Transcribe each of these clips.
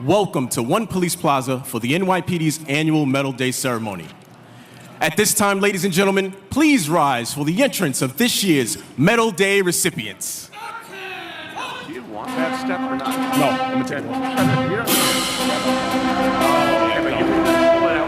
welcome to One Police Plaza for the NYPD's annual Medal Day ceremony. At this time, ladies and gentlemen, please rise for the entrance of this year's Medal Day recipients. Do you want that step or not? No, I'm gonna take it. You don't. Okay, but you can pull it out.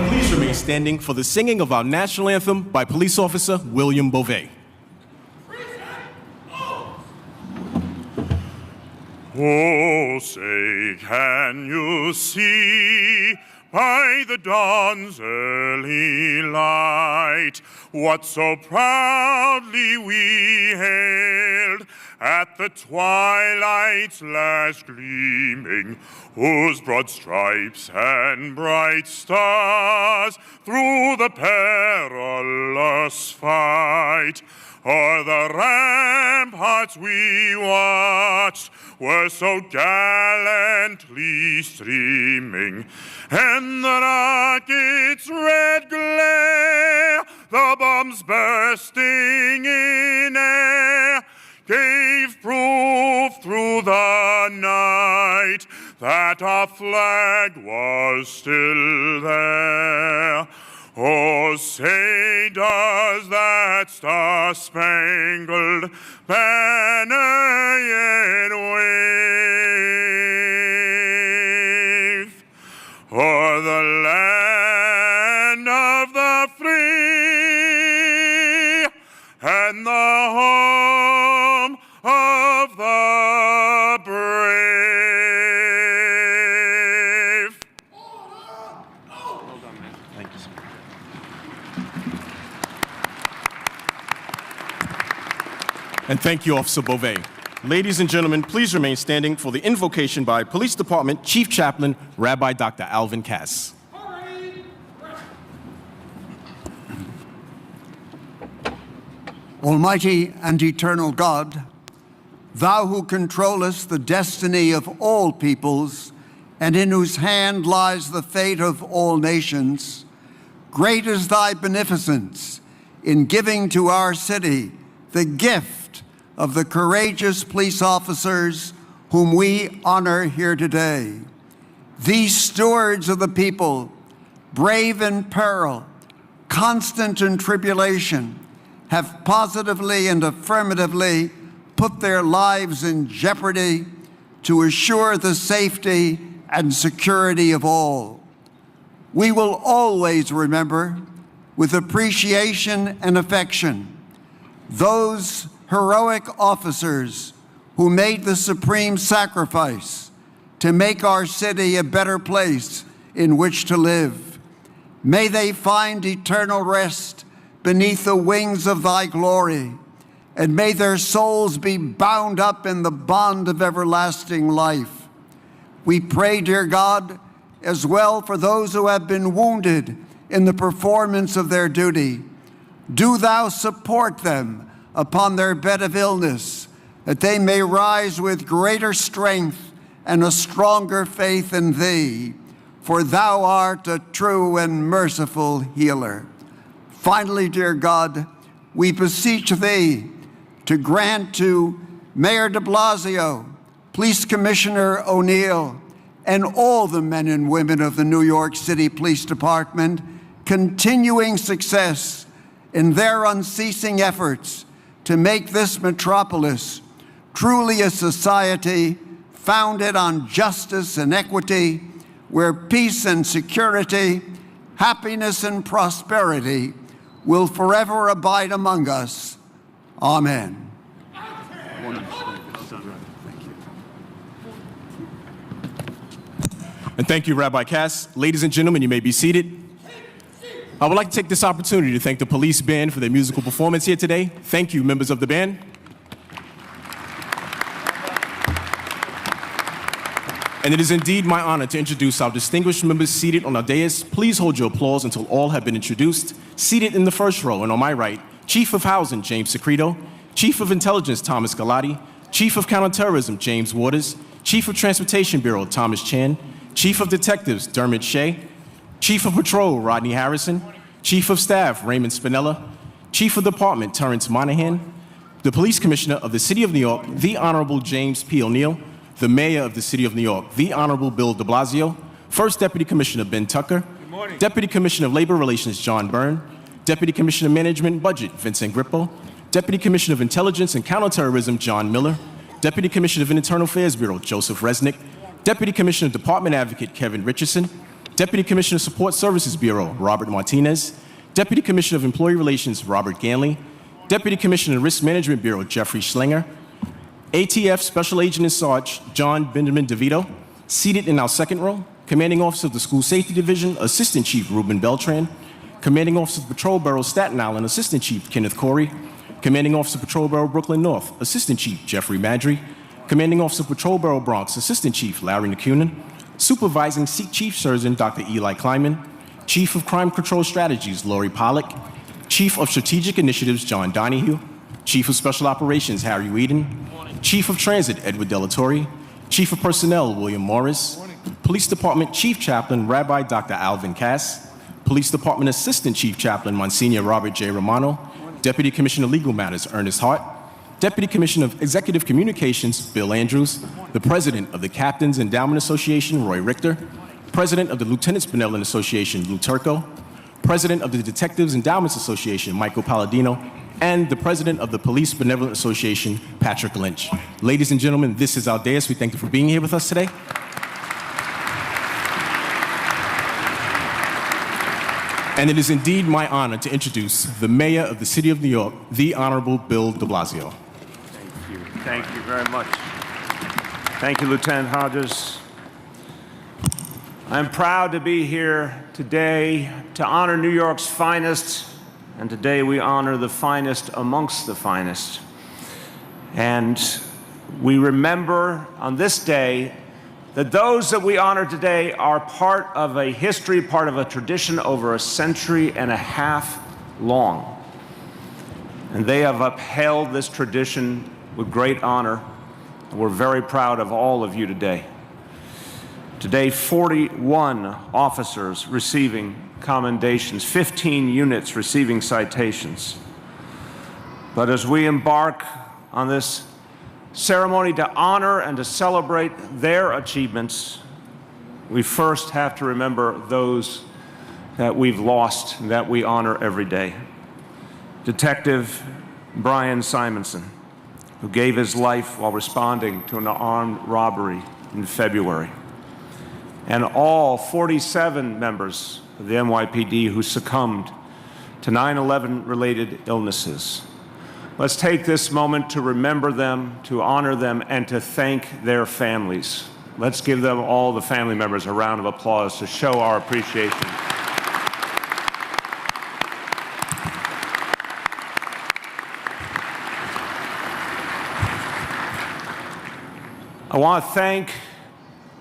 Please remain standing for the singing of our national anthem by Police Officer William Beauvais. Oh, say, can you see by the dawn's early light what so proudly we hailed at the twilight's last gleaming, whose broad stripes and bright stars through the perilous fight o'er the ramparts we watched were so gallantly streaming, and the rocket's red glare, the bombs bursting in air, gave proof through the night that our flag was still there. Oh, say, does that star-spangled banner yet wave o'er the land of the free and the home of the brave? Well done, man. Thank you, sir. And thank you, Officer Beauvais. Ladies and gentlemen, please remain standing for the invocation by Police Department Chief Chaplain, Rabbi Dr. Alvin Cass. Almighty and eternal God, thou who controllest the destiny of all peoples and in whose hand lies the fate of all nations, great is thy beneficence in giving to our city the gift of the courageous police officers whom we honor here today. These stewards of the people, brave in peril, constant in tribulation, have positively and affirmatively put their lives in jeopardy to assure the safety and security of all. We will always remember with appreciation and affection those heroic officers who made the supreme sacrifice to make our city a better place in which to live. May they find eternal rest beneath the wings of thy glory, and may their souls be bound up in the bond of everlasting life. We pray, dear God, as well for those who have been wounded in the performance of their duty. Do thou support them upon their bed of illness, that they may rise with greater strength and a stronger faith in thee, for thou art a true and merciful healer. Finally, dear God, we beseech thee to grant to Mayor de Blasio, Police Commissioner O'Neill, and all the men and women of the New York City Police Department continuing success in their unceasing efforts to make this metropolis truly a society founded on justice and equity, where peace and security, happiness and prosperity will forever abide among us. Amen. And thank you, Rabbi Cass. Ladies and gentlemen, you may be seated. I would like to take this opportunity to thank the police band for their musical performance here today. Thank you, members of the band. And it is indeed my honor to introduce our distinguished members seated on our dais. Please hold your applause until all have been introduced. Seated in the first row and on my right, Chief of Housing, James Secreto, Chief of Intelligence, Thomas Galati, Chief of Counterterrorism, James Waters, Chief of Transportation Bureau, Thomas Chan, Chief of Detectives, Dermot Shea, Chief of Patrol, Rodney Harrison, Chief of Staff, Raymond Spinella, Chief of Department, Terrence Monahan, the Police Commissioner of the City of New York, the Honorable James P. O'Neill, the Mayor of the City of New York, the Honorable Bill de Blasio, First Deputy Commissioner Ben Tucker, Deputy Commissioner of Labor Relations John Byrne, Deputy Commissioner of Management and Budget Vincent Grippo, Deputy Commissioner of Intelligence and Counterterrorism John Miller, Deputy Commissioner of Internal Affairs Bureau Joseph Resnick, Deputy Commissioner of Department Advocate Kevin Richardson, Deputy Commissioner of Support Services Bureau Robert Martinez, Deputy Commissioner of Employee Relations Robert Ganley, Deputy Commissioner of Risk Management Bureau Jeffrey Schlinger, ATF Special Agent in Sarge John Benjamin DeVito. Seated in our second row, Commanding Officer of the School Safety Division, Assistant Chief Ruben Beltran, Commanding Officer of Patrol Bureau Staten Island, Assistant Chief Kenneth Corey, Commanding Officer Patrol Bureau Brooklyn North, Assistant Chief Jeffrey Madry, Commanding Officer Patrol Bureau Bronx, Assistant Chief Larry McCunan, Supervising Chief Surgeon Dr. Eli Kleiman, Chief of Crime Control Strategies Lori Pollack, Chief of Strategic Initiatives John Donahue, Chief of Special Operations Harry Whedon, Chief of Transit Edward Delatorre, Chief of Personnel William Morris, Police Department Chief Chaplain Rabbi Dr. Alvin Cass, Police Department Assistant Chief Chaplain Monsignor Robert J. Romano, Deputy Commissioner of Legal Matters Ernest Hart, Deputy Commissioner of Executive Communications Bill Andrews, the President of the Captains Endowment Association Roy Richter, President of the Lieutenants Benevolent Association Lou Turco, President of the Detectives Endowments Association Michael Palladino, and the President of the Police Benevolent Association Patrick Lynch. Ladies and gentlemen, this is our dais. We thank you for being here with us today. And it is indeed my honor to introduce the Mayor of the City of New York, the Honorable Bill de Blasio. Thank you. Thank you very much. Thank you, Lieutenant Hodges. I'm proud to be here today to honor New York's finest, and today we honor the finest amongst the finest. And we remember on this day that those that we honor today are part of a history, part of a tradition over a century and a half long. And they have upheld this tradition with great honor. And we're very proud of all of you today. Today, 41 officers receiving commendations, 15 units receiving citations. But as we embark on this ceremony to honor and to celebrate their achievements, we first have to remember those that we've lost and that we honor every day. Detective Brian Simonson, who gave his life while responding to an armed robbery in February. And all 47 members of the NYPD who succumbed to 9/11 related illnesses. Let's take this moment to remember them, to honor them, and to thank their families. Let's give them, all the family members, a round of applause to show our appreciation. I want to thank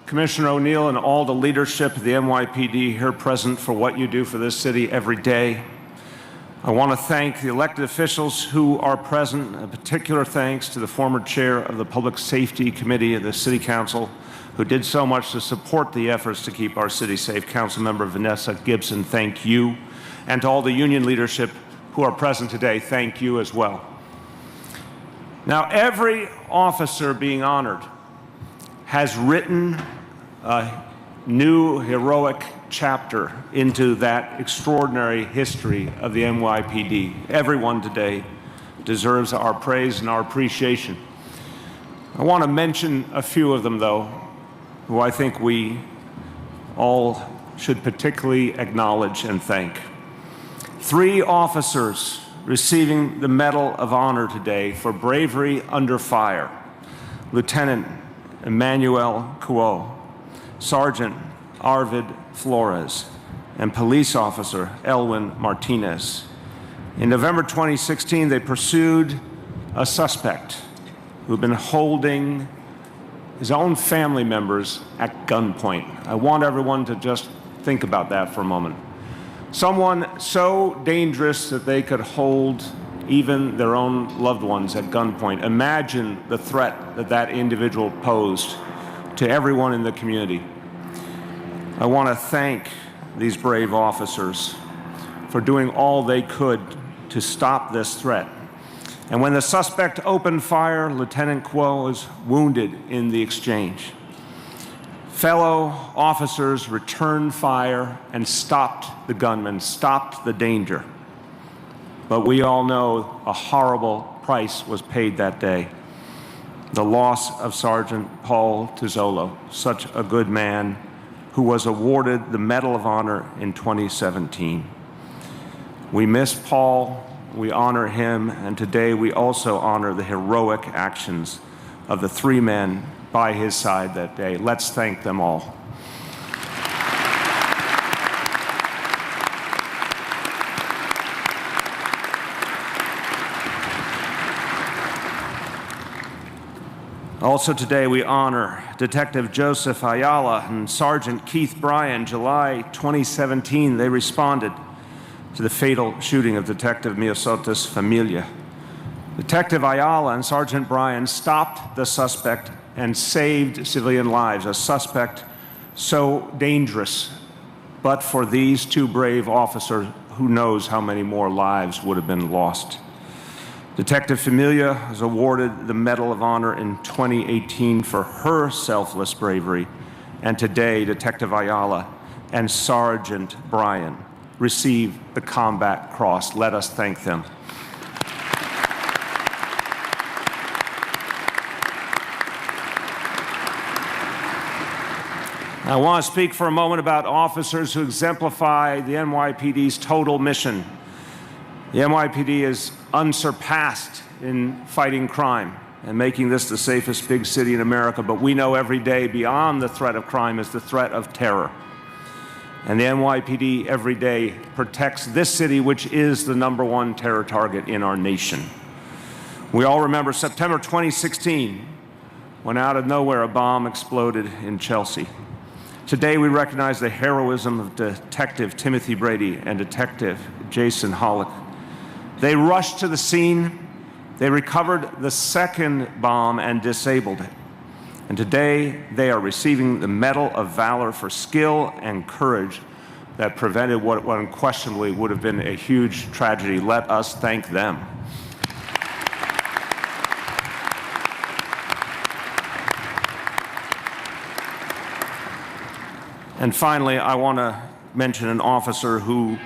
Commissioner O'Neill and all the leadership of the NYPD here present for what you do for this city every day. I want to thank the elected officials who are present. A particular thanks to the former chair of the Public Safety Committee of the City Council, who did so much to support the efforts to keep our city safe. Councilmember Vanessa Gibson, thank you. And to all the union leadership who are present today, thank you as well. Now, every officer being honored has written a new heroic chapter into that extraordinary history of the NYPD. Everyone today deserves our praise and our appreciation. I want to mention a few of them, though, who I think we all should particularly acknowledge and thank. 3 officers receiving the Medal of Honor today for bravery under fire: Lieutenant Emmanuel Cuo, Sergeant Arvid Flores, and Police Officer Elwin Martinez. In November 2016, they pursued a suspect who'd been holding his own family members at gunpoint. I want everyone to just think about that for a moment. Someone so dangerous that they could hold even their own loved ones at gunpoint. Imagine the threat that that individual posed to everyone in the community. I want to thank these brave officers for doing all they could to stop this threat. And when the suspect opened fire, Lieutenant Cuo was wounded in the exchange. Fellow officers returned fire and stopped the gunman, stopped the danger. But we all know a horrible price was paid that day. The loss of Sergeant Paul Tizzolo, such a good man, who was awarded the Medal of Honor in 2017. We miss Paul, we honor him, and today we also honor the heroic actions of the 3 men by his side that day. Let's thank them all. Also today we honor Detective Joseph Ayala and Sergeant Keith Bryan. July 2017, they responded to the fatal shooting of Detective Miosotis Familia. Detective Ayala and Sergeant Bryan stopped the suspect and saved civilian lives, a suspect so dangerous. But for these 2 brave officers, who knows how many more lives would have been lost. Detective Familia was awarded the Medal of Honor in 2018 for her selfless bravery, and today Detective Ayala and Sergeant Bryan receive the Combat Cross. Let us thank them. I want to speak for a moment about officers who exemplify the NYPD's total mission. The NYPD is unsurpassed in fighting crime and making this the safest big city in America, but we know every day beyond the threat of crime is the threat of terror. And the NYPD every day protects this city, which is the #1 terror target in our nation. We all remember September 2016, when out of nowhere a bomb exploded in Chelsea. Today we recognize the heroism of Detective Timothy Brady and Detective Jason Hallett. They rushed to the scene, they recovered the second bomb and disabled it. And today they are receiving the Medal of Valor for skill and courage that prevented what unquestionably would have been a huge tragedy. Let us thank them. And finally, I want to mention an officer who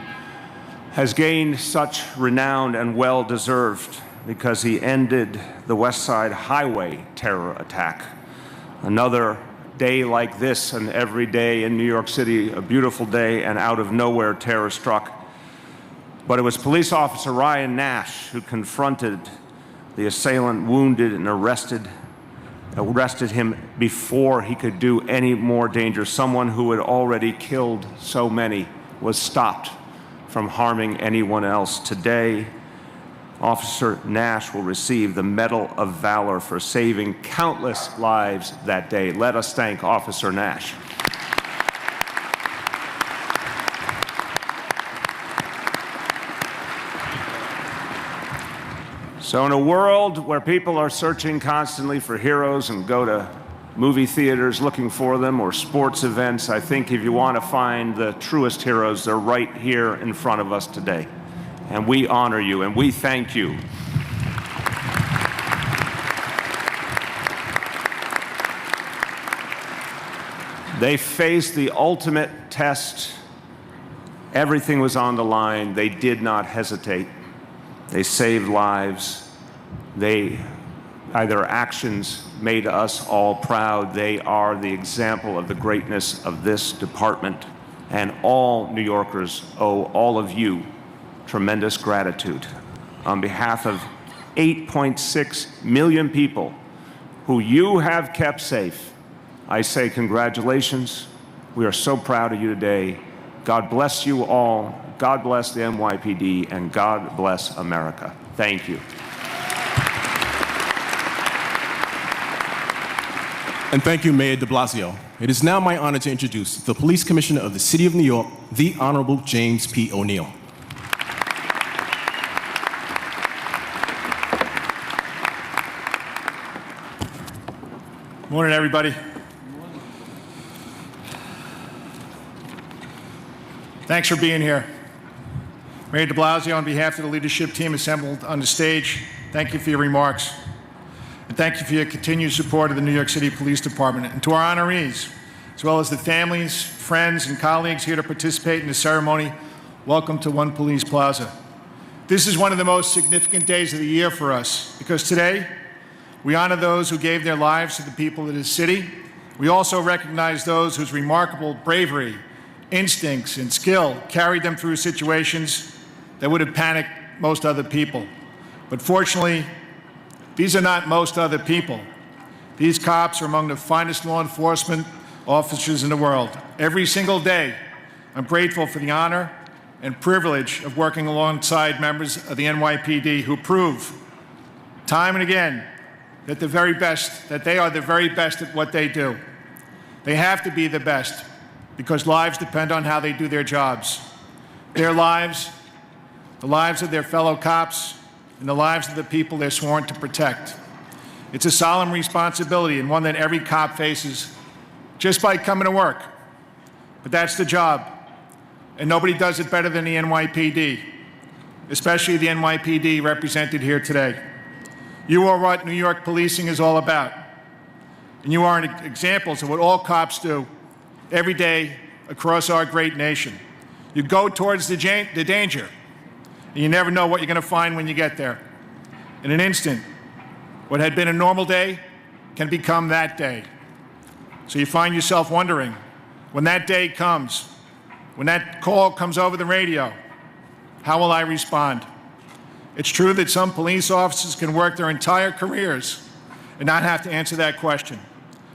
has gained such renown and well-deserved because he ended the West Side Highway terror attack. Another day like this, and every day in New York City, a beautiful day, and out of nowhere terror struck. But it was police officer Ryan Nash who confronted the assailant, wounded and arrested him before he could do any more danger. Someone who had already killed so many was stopped from harming anyone else. Today, Officer Nash will receive the Medal of Valor for saving countless lives that day. Let us thank Officer Nash. So in a world where people are searching constantly for heroes and go to movie theaters looking for them or sports events, I think if you want to find the truest heroes, they're right here in front of us today. And we honor you and we thank you. They faced the ultimate test. Everything was on the line. They did not hesitate. They saved lives. Their actions made us all proud. They are the example of the greatness of this department. And all New Yorkers owe all of you tremendous gratitude. On behalf of 8.6 million people who you have kept safe, I say congratulations. We are so proud of you today. God bless you all. God bless the NYPD, and God bless America. Thank you. And thank you, Mayor de Blasio. It is now my honor to introduce the Police Commissioner of the City of New York, the Honorable James P. O'Neill. Morning, everybody. Thanks for being here. Mayor de Blasio, on behalf of the leadership team assembled on the stage, thank you for your remarks. And thank you for your continued support of the New York City Police Department. And to our honorees, as well as the families, friends, and colleagues here to participate in the ceremony, welcome to One Police Plaza. This is one of the most significant days of the year for us, because today, we honor those who gave their lives to the people of this city. We also recognize those whose remarkable bravery, instincts, and skill carried them through situations that would have panicked most other people. But fortunately, these are not most other people. These cops are among the finest law enforcement officers in the world. Every single day, I'm grateful for the honor and privilege of working alongside members of the NYPD who prove time and again that they are the very best at what they do. They have to be the best because lives depend on how they do their jobs. Their lives, the lives of their fellow cops, and the lives of the people they're sworn to protect. It's a solemn responsibility and one that every cop faces just by coming to work. But that's the job, and nobody does it better than the NYPD, especially the NYPD represented here today. You are what New York policing is all about, and you are examples of what all cops do every day across our great nation. You go towards the danger, and you never know what you're going to find when you get there. In an instant, what had been a normal day can become that day. So you find yourself wondering, when that day comes, when that call comes over the radio, how will I respond? It's true that some police officers can work their entire careers and not have to answer that question,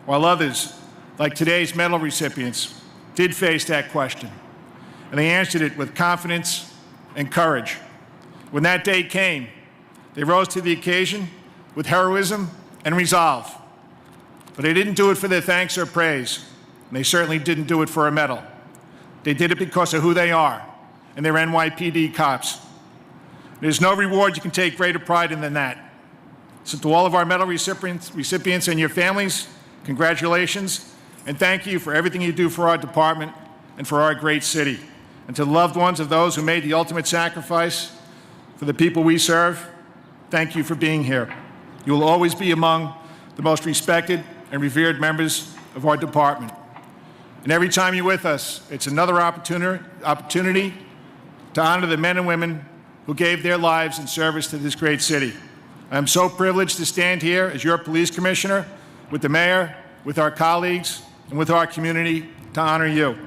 while others, like today's medal recipients, did face that question. And they answered it with confidence and courage. When that day came, they rose to the occasion with heroism and resolve. But they didn't do it for their thanks or praise, and they certainly didn't do it for a medal. They did it because of who they are, and they're NYPD cops. There's no reward you can take greater pride in than that. So to all of our medal recipients and your families, congratulations, and thank you for everything you do for our department and for our great city. And to the loved ones of those who made the ultimate sacrifice for the people we serve, thank you for being here. You will always be among the most respected and revered members of our department. And every time you're with us, it's another opportunity to honor the men and women who gave their lives in service to this great city. I'm so privileged to stand here as your police commissioner with the mayor, with our colleagues, and with our community to honor you.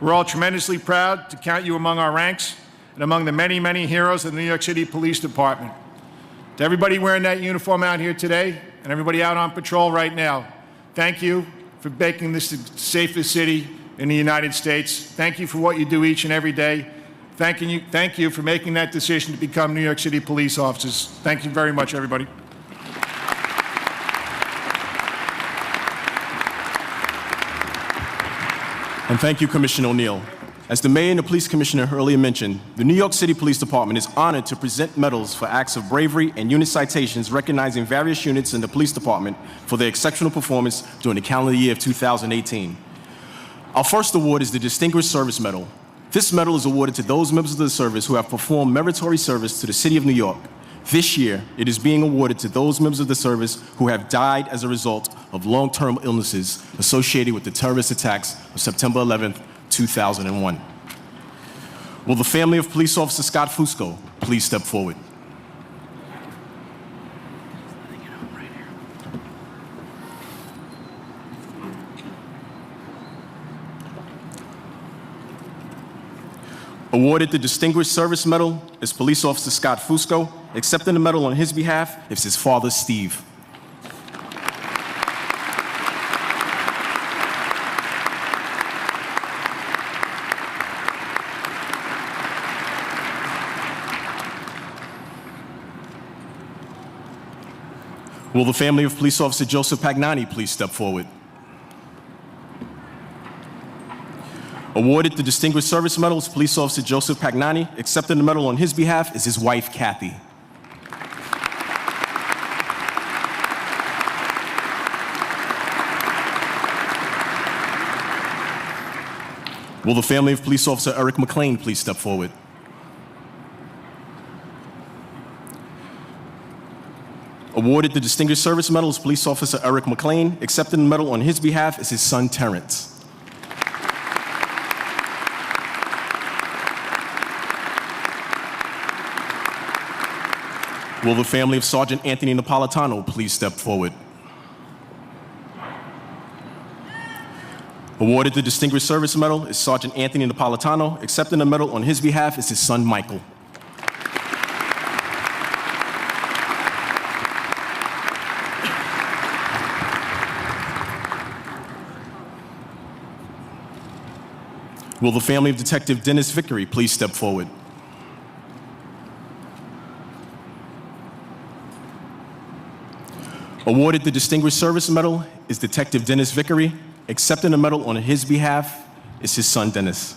We're all tremendously proud to count you among our ranks and among the many, many heroes of the New York City Police Department. To everybody wearing that uniform out here today and everybody out on patrol right now, thank you for making this the safest city in the United States. Thank you for what you do each and every day. Thank you for making that decision to become New York City police officers. Thank you very much, everybody. And thank you, Commissioner O'Neill. As the Mayor and the Police Commissioner earlier mentioned, the New York City Police Department is honored to present medals for acts of bravery and unit citations recognizing various units in the Police Department for their exceptional performance during the calendar year of 2018. Our first award is the Distinguished Service Medal. This medal is awarded to those members of the service who have performed meritorious service to the City of New York. This year, it is being awarded to those members of the service who have died as a result of long-term illnesses associated with the terrorist attacks of September 11th, 2001. Will the family of Police Officer Scott Fusco please step forward? Awarded the Distinguished Service Medal is Police Officer Scott Fusco. Accepting the medal on his behalf is his father, Steve. Will the family of Police Officer Joseph Pagnani please step forward? Awarded the Distinguished Service Medal is Police Officer Joseph Pagnani. Accepting the medal on his behalf is his wife, Kathy. Will the family of Police Officer Eric McLean please step forward? Awarded the Distinguished Service Medal is Police Officer Eric McLean. Accepting the medal on his behalf is his son, Terrence. Will the family of Sergeant Anthony Napolitano please step forward? Awarded the Distinguished Service Medal is Sergeant Anthony Napolitano. Accepting the medal on his behalf is his son, Michael. Will the family of Detective Dennis Vickery please step forward? Awarded the Distinguished Service Medal is Detective Dennis Vickery. Accepting the medal on his behalf is his son, Dennis.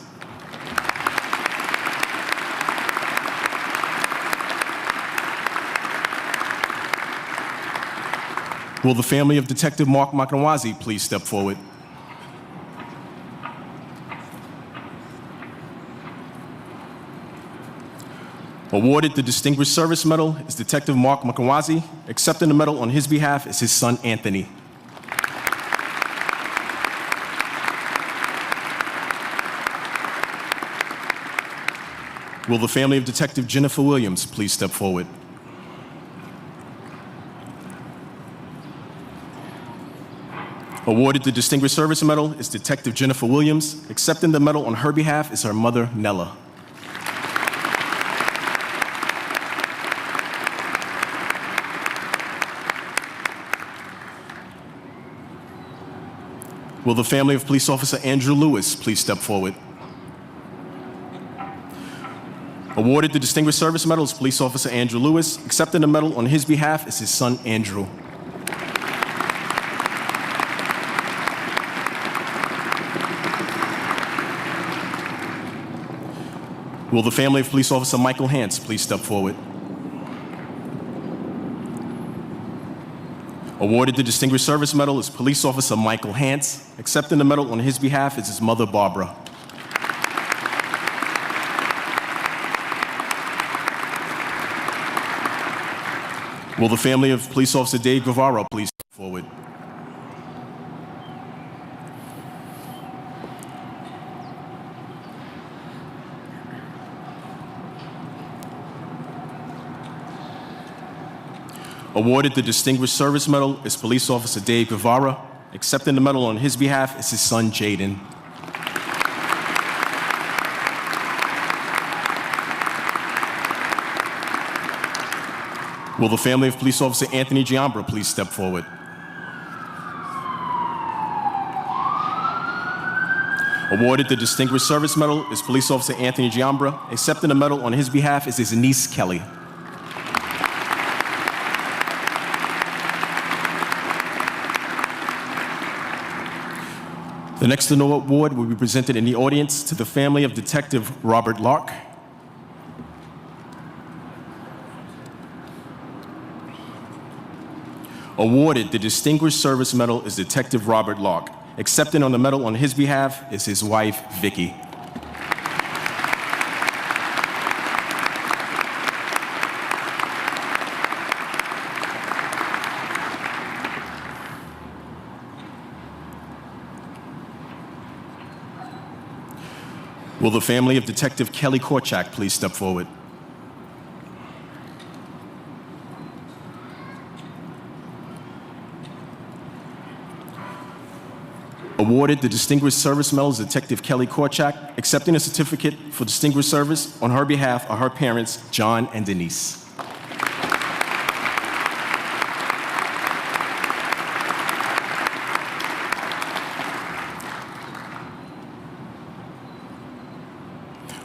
Will the family of Detective Mark Makanawazi please step forward? Awarded the Distinguished Service Medal is Detective Mark Makanawazi. Accepting the medal on his behalf is his son, Anthony. Will the family of Detective Jennifer Williams please step forward? Awarded the Distinguished Service Medal is Detective Jennifer Williams. Accepting the medal on her behalf is her mother, Nella. Will the family of Police Officer Andrew Lewis please step forward? Awarded the Distinguished Service Medal is Police Officer Andrew Lewis. Accepting the medal on his behalf is his son, Andrew. Will the family of Police Officer Michael Hance please step forward? Awarded the Distinguished Service Medal is Police Officer Michael Hance. Accepting the medal on his behalf is his mother, Barbara. Will the family of Police Officer Dave Guevara please step forward? Awarded the Distinguished Service Medal is Police Officer Dave Guevara. Accepting the medal on his behalf is his son, Jaden. Will the family of Police Officer Anthony Giambra please step forward? Awarded the Distinguished Service Medal is Police Officer Anthony Giambra. Accepting the medal on his behalf is his niece, Kelly. The next award will be presented in the audience to the family of Detective Robert Locke. Awarded the Distinguished Service Medal is Detective Robert Locke. Accepting on the medal on his behalf is his wife, Vicky. Will the family of Detective Kelly Korchak please step forward? Awarded the Distinguished Service Medal is Detective Kelly Korchak, accepting a certificate for distinguished service on her behalf are her parents, John and Denise.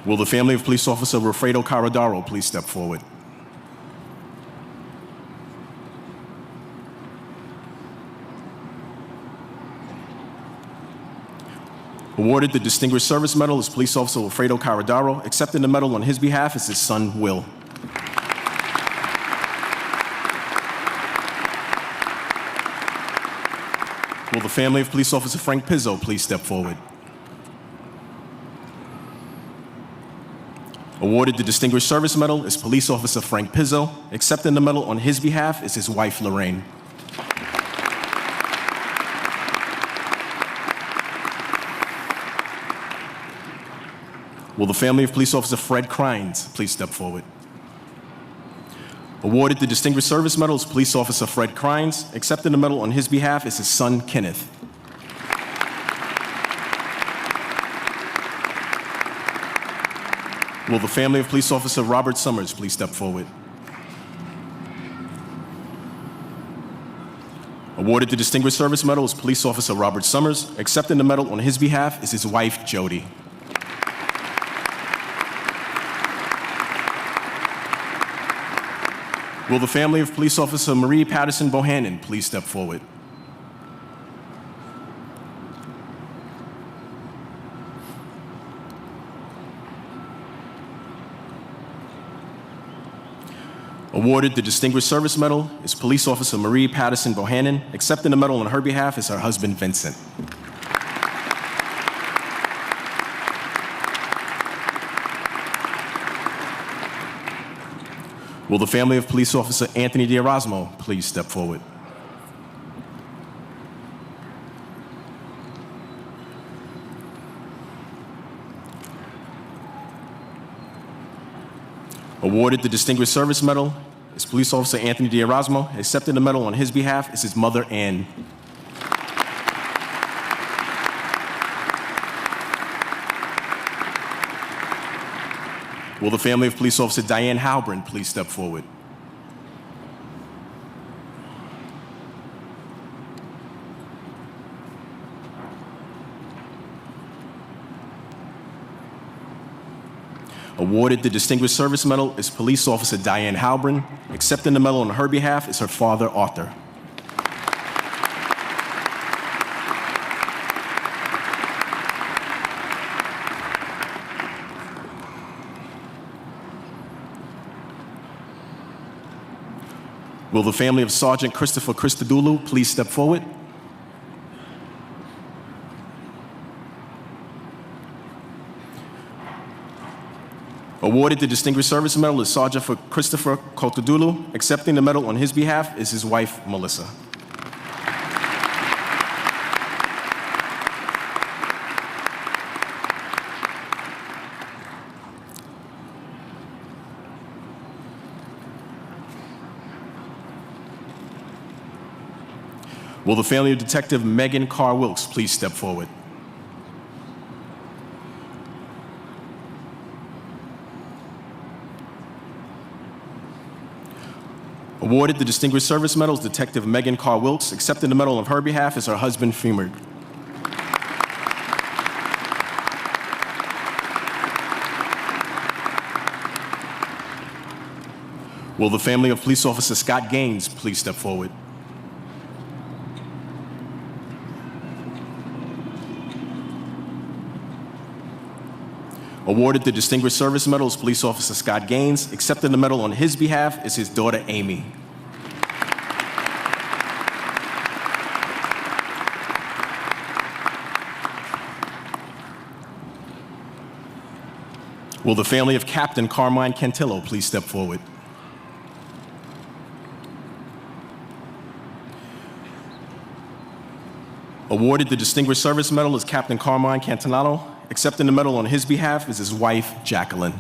Will the family of Police Officer Wilfredo Caradaro please step forward? Awarded the Distinguished Service Medal is Police Officer Wilfredo Caradaro. Accepting the medal on his behalf is his son, Will. Will the family of Police Officer Frank Pizzo please step forward? Awarded the Distinguished Service Medal is Police Officer Frank Pizzo. Accepting the medal on his behalf is his wife, Lorraine. Will the family of Police Officer Fred Crines please step forward? Awarded the Distinguished Service Medal is Police Officer Fred Crines. Accepting the medal on his behalf is his son, Kenneth. Will the family of Police Officer Robert Summers please step forward? Awarded the Distinguished Service Medal is Police Officer Robert Summers. Accepting the medal on his behalf is his wife, Jody. Will the family of Police Officer Marie Patterson Bohannon please step forward? Awarded the Distinguished Service Medal is Police Officer Marie Patterson Bohannon. Accepting the medal on her behalf is her husband, Vincent. Will the family of Police Officer Anthony D'Erasmo please step forward? Awarded the Distinguished Service Medal is Police Officer Anthony D'Erasmo. Accepting the medal on his behalf is his mother, Ann. Will the family of Police Officer Diane Halbrin please step forward? Awarded the Distinguished Service Medal is Police Officer Diane Halbrin. Accepting the medal on her behalf is her father, Arthur. Will the family of Sergeant Christopher Christodoulou please step forward? Awarded the Distinguished Service Medal is Sergeant for Christopher Christodoulou. Accepting the medal on his behalf is his wife, Melissa. Will the family of Detective Megan Carr Wilkes please step forward? Awarded the Distinguished Service Medal is Detective Megan Carr Wilkes. Accepting the medal on her behalf is her husband, Femerd. Will the family of Police Officer Scott Gaines please step forward? Awarded the Distinguished Service Medal is Police Officer Scott Gaines. Accepting the medal on his behalf is his daughter, Amy. Will the family of Captain Carmine Cantillo please step forward? Awarded the Distinguished Service Medal is Captain Carmine Cantillo. Accepting the medal on his behalf is his wife, Jacqueline.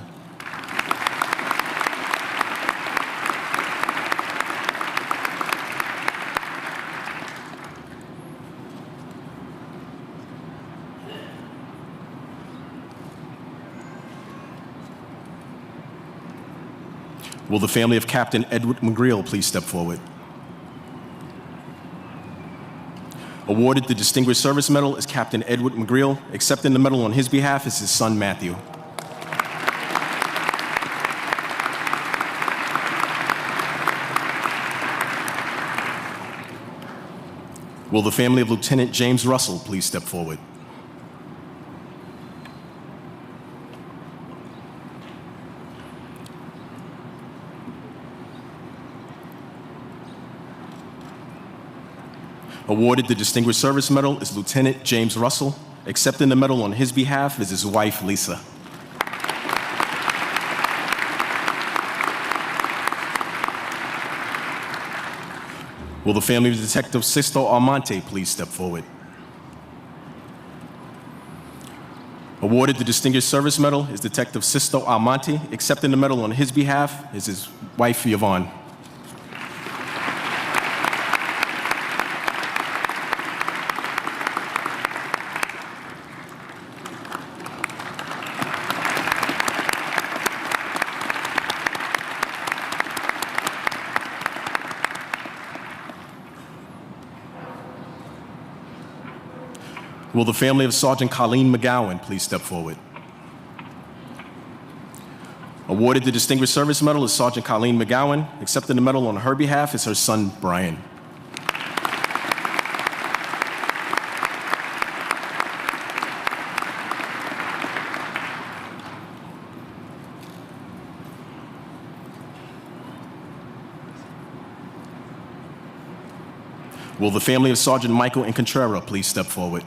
Will the family of Captain Edward McGreal please step forward? Awarded the Distinguished Service Medal is Captain Edward McGreal. Accepting the medal on his behalf is his son, Matthew. Will the family of Lieutenant James Russell please step forward? Awarded the Distinguished Service Medal is Lieutenant James Russell. Accepting the medal on his behalf is his wife, Lisa. Will the family of Detective Sisto Almonte please step forward? Awarded the Distinguished Service Medal is Detective Sisto Almonte. Accepting the medal on his behalf is his wife, Yvonne. Will the family of Sergeant Colleen McGowan please step forward? Awarded the Distinguished Service Medal is Sergeant Colleen McGowan. Accepting the medal on her behalf is her son, Brian. Will the family of Sergeant Michael Incontrera please step forward?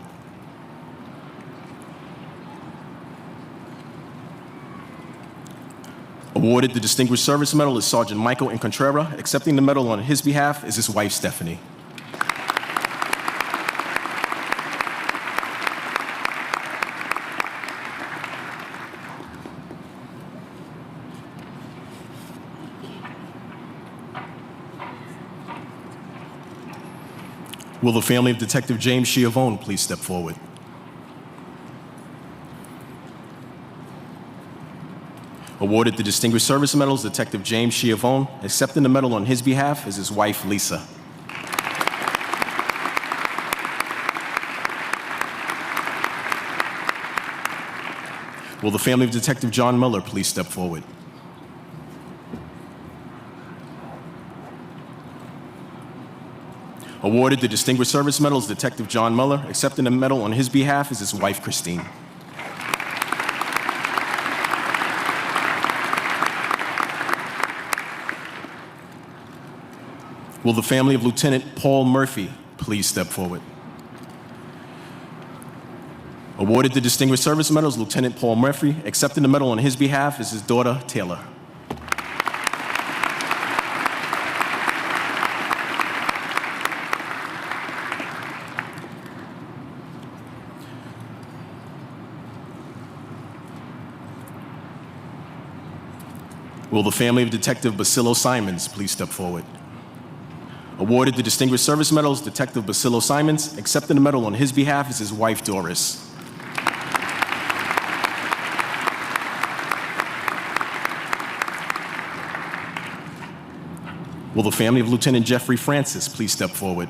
Awarded the Distinguished Service Medal is Sergeant Michael Incontrera. Accepting the medal on his behalf is his wife, Stephanie. Will the family of Detective James Schiavone please step forward? Awarded the Distinguished Service Medals, Detective James Schiavone. Accepting the medal on his behalf is his wife, Lisa. Will the family of Detective John Miller please step forward? Awarded the Distinguished Service Medals, Detective John Miller. Accepting the medal on his behalf is his wife, Christine. Will the family of Lieutenant Paul Murphy please step forward? Awarded the Distinguished Service Medals, Lieutenant Paul Murphy. Accepting the medal on his behalf is his daughter, Taylor. Will the family of Detective Basilio Simons please step forward? Awarded the Distinguished Service Medals, Detective Basilio Simons. Accepting the medal on his behalf is his wife, Doris. Will the family of Lieutenant Jeffrey Francis please step forward?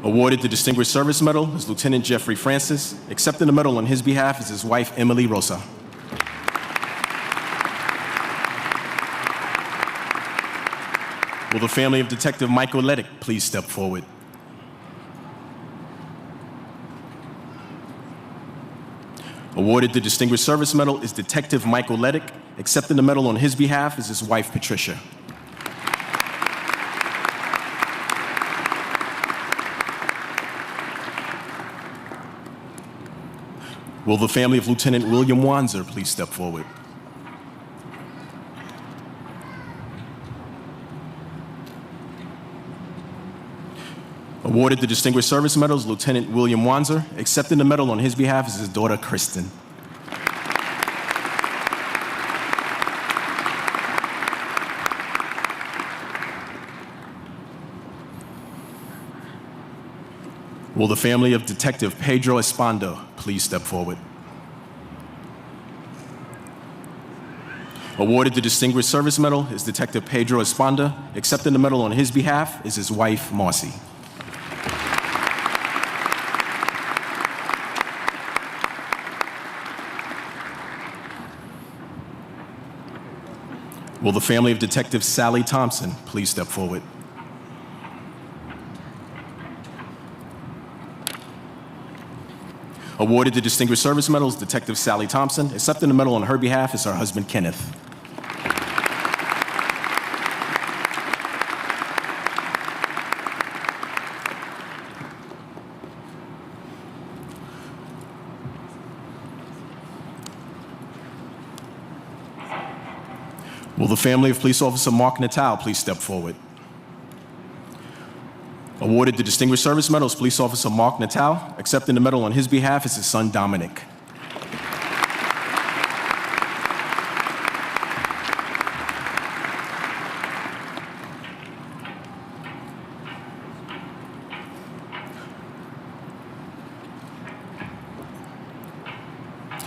Awarded the Distinguished Service Medal is Lieutenant Jeffrey Francis. Accepting the medal on his behalf is his wife, Emily Rosa. Will the family of Detective Michael Leddick please step forward? Awarded the Distinguished Service Medal is Detective Michael Leddick. Accepting the medal on his behalf is his wife, Patricia. Will the family of Lieutenant William Wanzer please step forward? Awarded the Distinguished Service Medals, Lieutenant William Wanzer. Accepting the medal on his behalf is his daughter, Kristen. Will the family of Detective Pedro Espando please step forward? Awarded the Distinguished Service Medal is Detective Pedro Espando. Accepting the medal on his behalf is his wife, Marcy. Will the family of Detective Sally Thompson please step forward? Awarded the Distinguished Service Medals, Detective Sally Thompson. Accepting the medal on her behalf is her husband, Kenneth. Will the family of Police Officer Mark Natal please step forward? Awarded the Distinguished Service Medals, Police Officer Mark Natal. Accepting the medal on his behalf is his son, Dominic.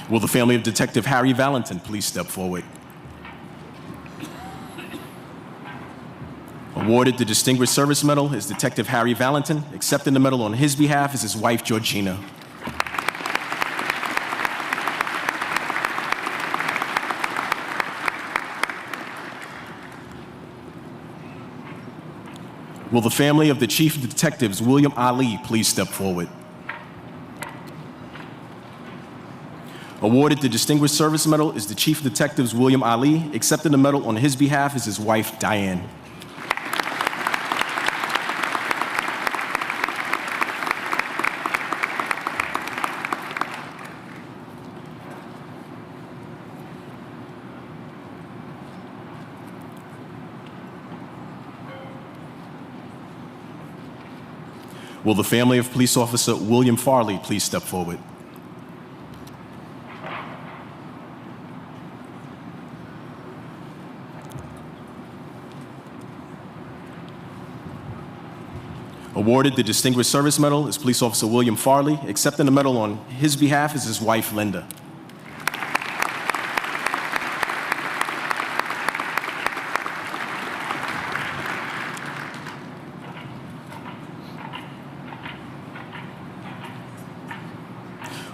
Will the family of Detective Harry Valentin please step forward? Awarded the Distinguished Service Medal is Detective Harry Valentin. Accepting the medal on his behalf is his wife, Georgina. Will the family of the Chief of Detectives, William Ali, please step forward? Awarded the Distinguished Service Medal is the Chief of Detectives, William Ali. Accepting the medal on his behalf is his wife, Diane. Will the family of Police Officer William Farley please step forward? Awarded the Distinguished Service Medal is Police Officer William Farley. Accepting the medal on his behalf is his wife, Linda.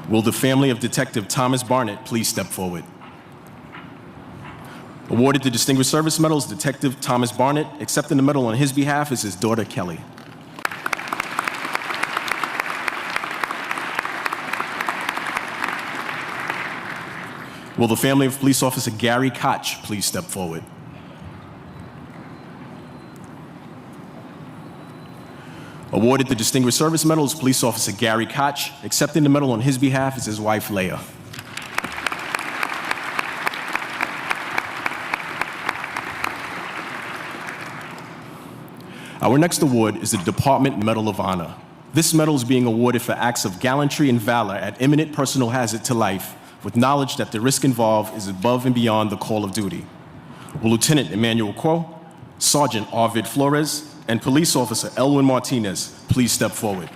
Will the family of Detective Thomas Barnett please step forward? Awarded the Distinguished Service Medals, Detective Thomas Barnett. Accepting the medal on his behalf is his daughter, Kelly. Will the family of Police Officer Gary Koch please step forward? Awarded the Distinguished Service Medal is Police Officer Gary Koch. Accepting the medal on his behalf is his wife, Leah. Our next award is the Department Medal of Honor. This medal is being awarded for acts of gallantry and valor at imminent personal hazard to life, with knowledge that the risk involved is above and beyond the call of duty. Will Lieutenant Emmanuel Quo, Sergeant Arvid Flores, and Police Officer Elwin Martinez please step forward?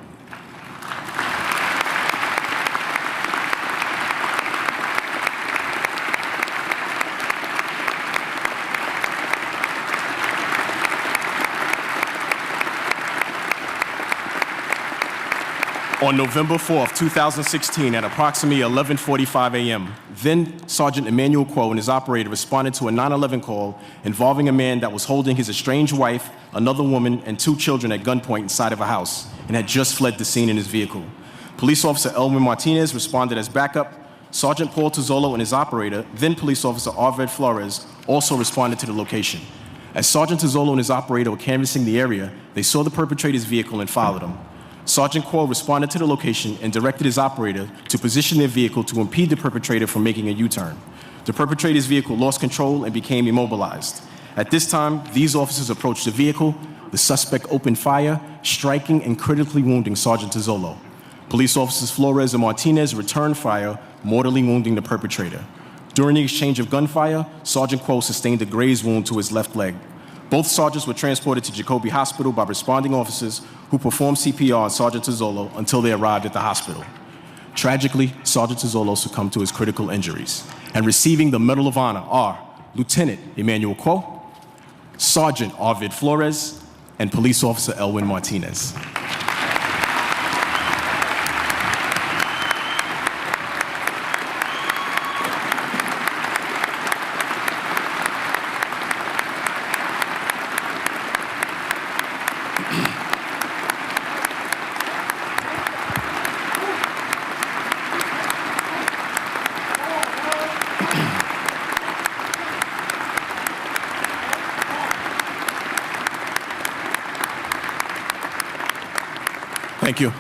On November 4th, 2016, at approximately 11:45 a.m., then Sergeant Emmanuel Quo and his operator responded to a 911 call involving a man that was holding his estranged wife, another woman, and 2 children at gunpoint inside of a house and had just fled the scene in his vehicle. Police Officer Elwin Martinez responded as backup. Sergeant Paul Tozzolo and his operator, then Police Officer Arvid Flores, also responded to the location. As Sergeant Tozzolo and his operator were canvassing the area, they saw the perpetrator's vehicle and followed him. Sergeant Quo responded to the location and directed his operator to position their vehicle to impede the perpetrator from making a U-turn. The perpetrator's vehicle lost control and became immobilized. At this time, these officers approached the vehicle. The suspect opened fire, striking and critically wounding Sergeant Tozzolo. Police officers Flores and Martinez returned fire, mortally wounding the perpetrator. During the exchange of gunfire, Sergeant Quo sustained a graze wound to his left leg. Both sergeants were transported to Jacoby Hospital by responding officers who performed CPR on Sergeant Tozzolo until they arrived at the hospital. Tragically, Sergeant Tozzolo succumbed to his critical injuries. And receiving the Medal of Honor are Lieutenant Emmanuel Quo, Sergeant Arvid Flores, and Police Officer Elwin Martinez. Thank you.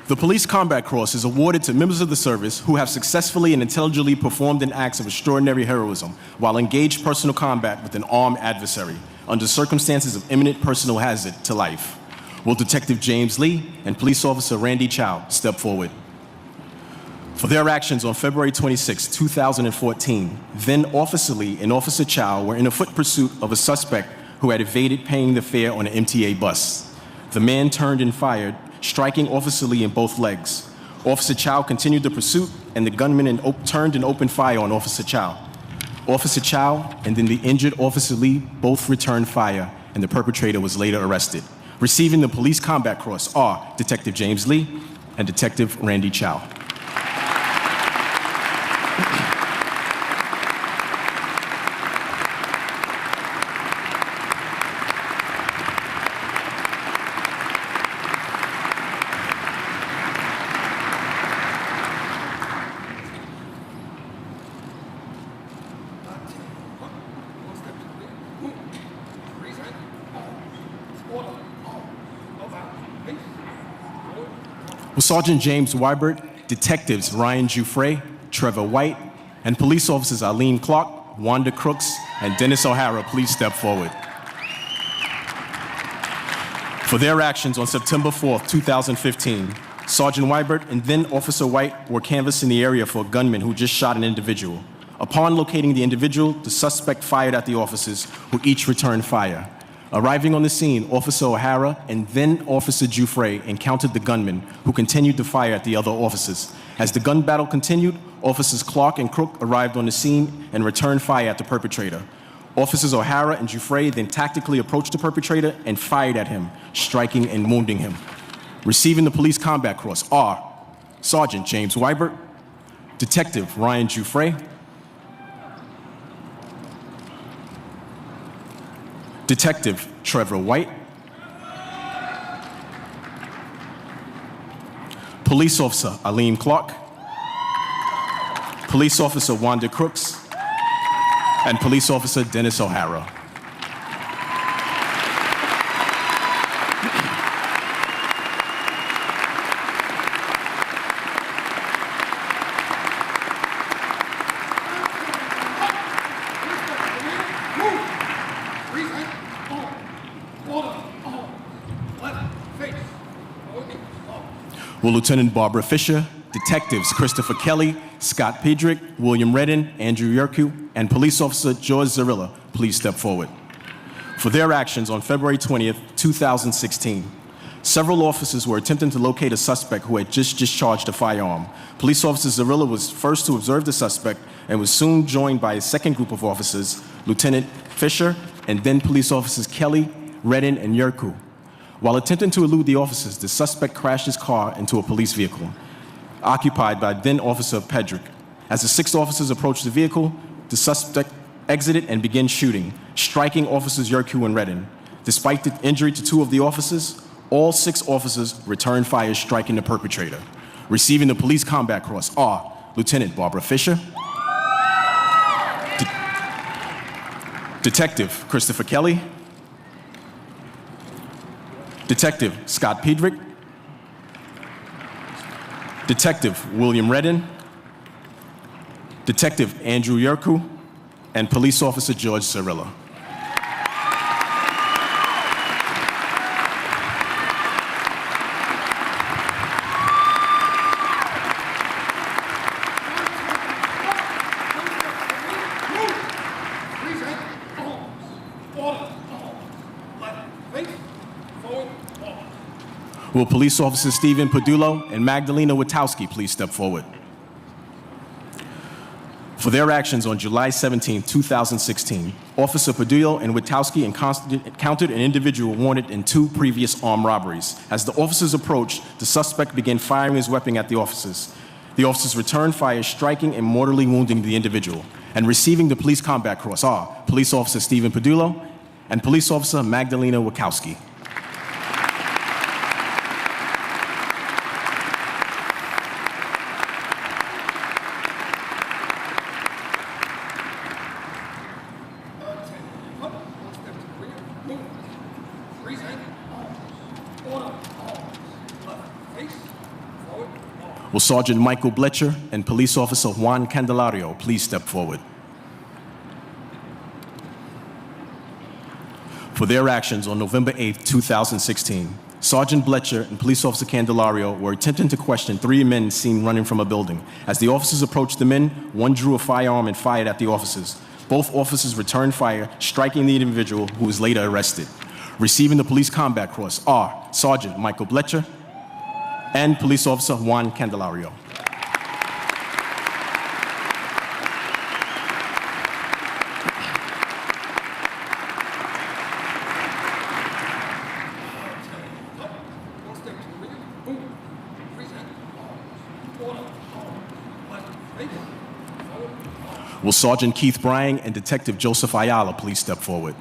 The Police Combat Cross is awarded to members of the service who have successfully and intelligently performed in acts of extraordinary heroism while engaged personal combat with an armed adversary under circumstances of imminent personal hazard to life. Will Detective James Lee and Police Officer Randy Chow step forward? For their actions on February 26, 2014, then Officer Lee and Officer Chow were in a foot pursuit of a suspect who had evaded paying the fare on an MTA bus. The man turned and fired, striking Officer Lee in both legs. Officer Chow continued the pursuit, and the gunman turned and opened fire on Officer Chow. Officer Chow and then the injured Officer Lee both returned fire, and the perpetrator was later arrested. Receiving the Police Combat Cross are Detective James Lee and Detective Randy Chow. With Sergeant James Wybert, Detectives Ryan Giuffre, Trevor White, and Police Officers Eileen Clark, Wanda Crooks, and Dennis O'Hara, please step forward. For their actions on September 4th, 2015, Sergeant Wybert and then Officer White were canvassing the area for a gunman who just shot an individual. Upon locating the individual, the suspect fired at the officers, who each returned fire. Arriving on the scene, Officer O'Hara and then Officer Giuffre encountered the gunman, who continued to fire at the other officers. As the gun battle continued, Officers Clark and Crook arrived on the scene and returned fire at the perpetrator. Officers O'Hara and Giuffre then tactically approached the perpetrator and fired at him, striking and wounding him. Receiving the Police Combat Cross are Sergeant James Wybert, Detective Ryan Giuffre, Detective Trevor White, Police Officer Eileen Clark, Police Officer Wanda Crooks, and Police Officer Dennis O'Hara. Will Lieutenant Barbara Fisher, Detectives Christopher Kelly, Scott Pedrick, William Redden, Andrew Yerkew, and Police Officer George Zarilla please step forward? For their actions on February 20th, 2016, several officers were attempting to locate a suspect who had just discharged a firearm. Police Officer Zarilla was first to observe the suspect and was soon joined by a second group of officers, Lieutenant Fisher, and then Police Officers Kelly, Redden, and Yerkew. While attempting to elude the officers, the suspect crashed his car into a police vehicle occupied by then Officer Pedrick. As the 6 officers approached the vehicle, the suspect exited and began shooting, striking Officers Yerkew and Redden. Despite the injury to 2 of the officers, all 6 officers returned fire, striking the perpetrator. Receiving the Police Combat Cross are Lieutenant Barbara Fisher, Detective Christopher Kelly, Detective Scott Pedrick, Detective William Redden, Detective Andrew Yerkew, and Police Officer George Cirilla. Will Police Officers Stephen Padullo and Magdalena Witowski please step forward? For their actions on July 17, 2016, Officer Padullo and Witowski encountered an individual wanted in 2 previous armed robberies. As the officers approached, the suspect began firing his weapon at the officers. The officers returned fire, striking and mortally wounding the individual. And receiving the Police Combat Cross are Police Officer Stephen Padullo and Police Officer Magdalena Witowski. Will Sergeant Michael Bletcher and Police Officer Juan Candelario please step forward? For their actions on November 8, 2016, Sergeant Bletcher and Police Officer Candelario were attempting to question 3 men seen running from a building. As the officers approached the men, one drew a firearm and fired at the officers. Both officers returned fire, striking the individual who was later arrested. Receiving the Police Combat Cross are Sergeant Michael Bletcher and Police Officer Juan Candelario. Will Sergeant Keith Bryan and Detective Joseph Ayala please step forward?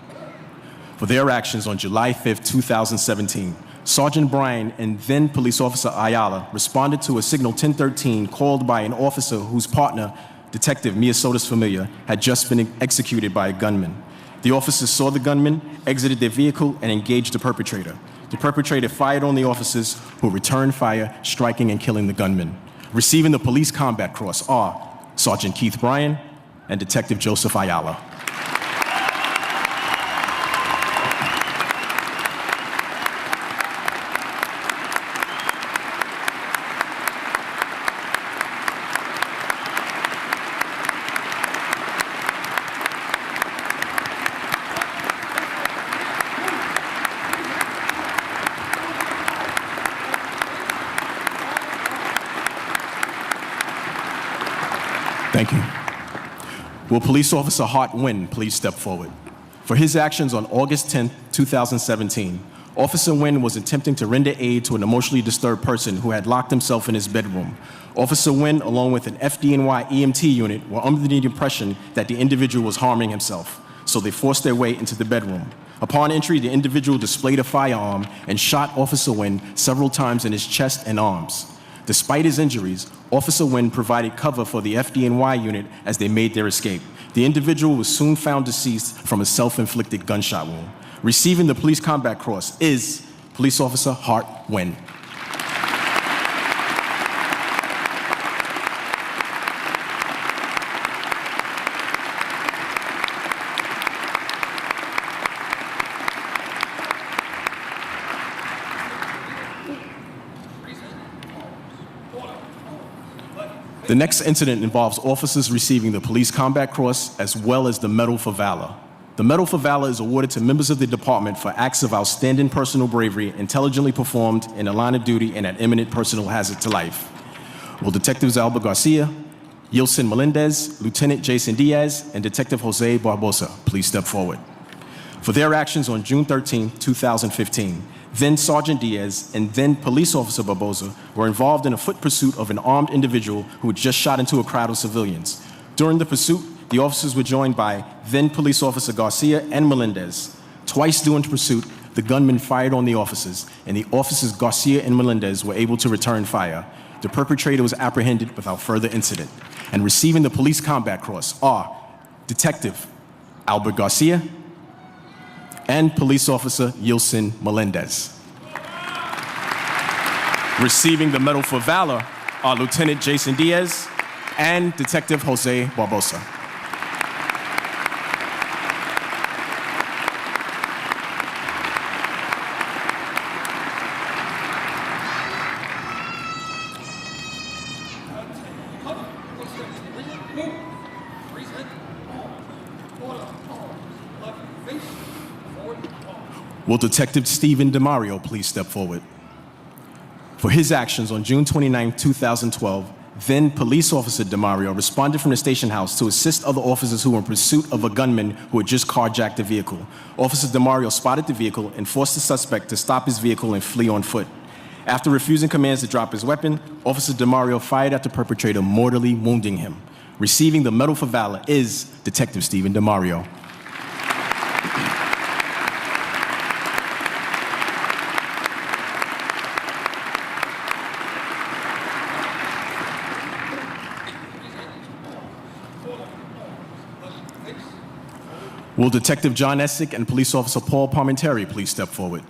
For their actions on July 5, 2017, Sergeant Bryan and then Police Officer Ayala responded to a signal 1013 called by an officer whose partner, Detective Miasotis Familia, had just been executed by a gunman. The officers saw the gunman, exited their vehicle, and engaged the perpetrator. The perpetrator fired on the officers, who returned fire, striking and killing the gunman. Receiving the Police Combat Cross are Sergeant Keith Bryan and Detective Joseph Ayala. Thank you. Will Police Officer Hart Wynn please step forward? For his actions on August 10, 2017, Officer Wynn was attempting to render aid to an emotionally disturbed person who had locked himself in his bedroom. Officer Wynn, along with an FDNY EMT unit, were under the impression that the individual was harming himself, so they forced their way into the bedroom. Upon entry, the individual displayed a firearm and shot Officer Wynn several times in his chest and arms. Despite his injuries, Officer Wynn provided cover for the FDNY unit as they made their escape. The individual was soon found deceased from a self-inflicted gunshot wound. Receiving the Police Combat Cross is Police Officer Hart Wynn. The next incident involves officers receiving the Police Combat Cross as well as the Medal for Valor. The Medal for Valor is awarded to members of the department for acts of outstanding personal bravery intelligently performed in a line of duty and at imminent personal hazard to life. Will Detectives Alba Garcia, Yilson Melendez, Lieutenant Jason Diaz, and Detective Jose Barbosa please step forward? For their actions on June 13, 2015, then Sergeant Diaz, and then Police Officer Barbosa were involved in a foot pursuit of an armed individual who had just shot into a crowd of civilians. During the pursuit, the officers were joined by then Police Officer Garcia and Melendez. Twice during the pursuit, the gunman fired on the officers, and the officers Garcia and Melendez were able to return fire. The perpetrator was apprehended without further incident. And receiving the Police Combat Cross are Detective Albert Garcia and Police Officer Yilson Melendez. Receiving the Medal for Valor are Lieutenant Jason Diaz and Detective Jose Barbosa. Will Detective Stephen DeMario please step forward? For his actions on June 29, 2012, then Police Officer DeMario responded from the station house to assist other officers who were in pursuit of a gunman who had just carjacked the vehicle. Officer DeMario spotted the vehicle and forced the suspect to stop his vehicle and flee on foot. After refusing commands to drop his weapon, Officer DeMario fired at the perpetrator, mortally wounding him. Receiving the Medal for Valor is Detective Stephen DeMario. Will Detective John Essick and Police Officer Paul Parmenteri please step forward?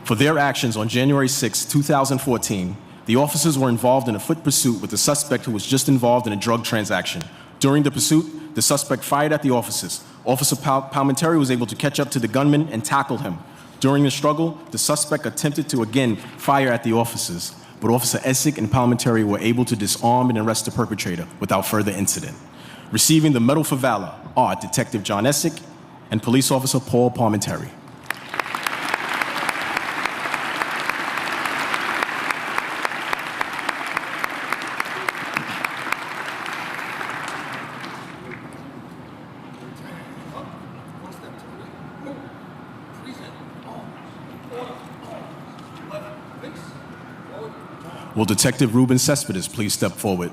For their actions on January 6, 2014, the officers were involved in a foot pursuit with the suspect who was just involved in a drug transaction. During the pursuit, the suspect fired at the officers. Officer Parmenteri was able to catch up to the gunman and tackle him. During the struggle, the suspect attempted to again fire at the officers, but Officer Essick and Parmenteri were able to disarm and arrest the perpetrator without further incident. Receiving the Medal for Valor are Detective John Essick and Police Officer Paul Parmenteri. Will Detective Ruben Cespedes please step forward?